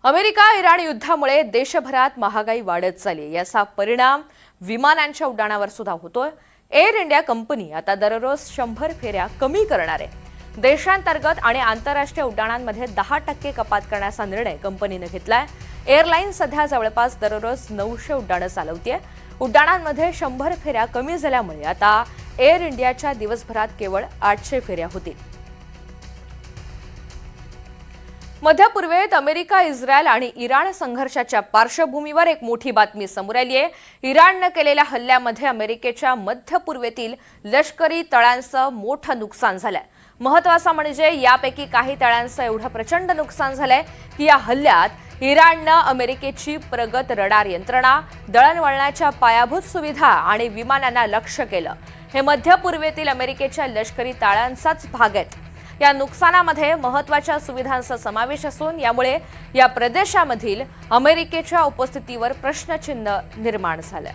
America Iran युद्धामुळे देशभरात महागाई वाढत चालली। याचा परिणाम विमानांच्या उड्डाणावर सुद्धा होतोय। एअर इंडिया कंपनी आता दररोज 100 फेऱ्या कमी करणार आहे। देशांतर्गत आणि आंतरराष्ट्रीय उड्डाणांमध्ये 10% कपात करण्याचा निर्णय कंपनीने घेतलाय। एअरलाईन सध्या जवळपास दररोज 900 उड्डाणं चालवतेय। उड्डाणांमध्ये 100 फेऱ्या कमी झाल्यामुळे आता एअर इंडियाच्या दिवसभरात केवळ 800 फेऱ्या होतील। मध्य पूर्वेत अमेरिका, इस्रायल आणि इराण संघर्षाच्या पार्श्वभूमीवर एक मोठी बातमी समोर आली आहे। इराणने केलेल्या हल्ल्यामध्ये अमेरिकेच्या मध्य पूर्वेतील लष्करी तळांचं मोठं नुकसान झालंय। महत्त्वाचं म्हणजे यापैकी काही तळांचं एवढं प्रचंड नुकसान झालंय की या हल्ल्यात इराणने अमेरिकेची प्रगत रडार यंत्रणा, दळणवळणाच्या पायाभूत सुविधा आणि विमानांना लक्ष्य केलं। हे मध्य पूर्वेतील अमेरिकेच्या लष्करी तळांचाच भाग आहेत। या नुकसानामध्ये महत्त्वाच्या सुविधांचा समावेश असून यामुळे या प्रदेशामधील अमेरिकेच्या उपस्थितीवर प्रश्नचिन्ह निर्माण झालंय।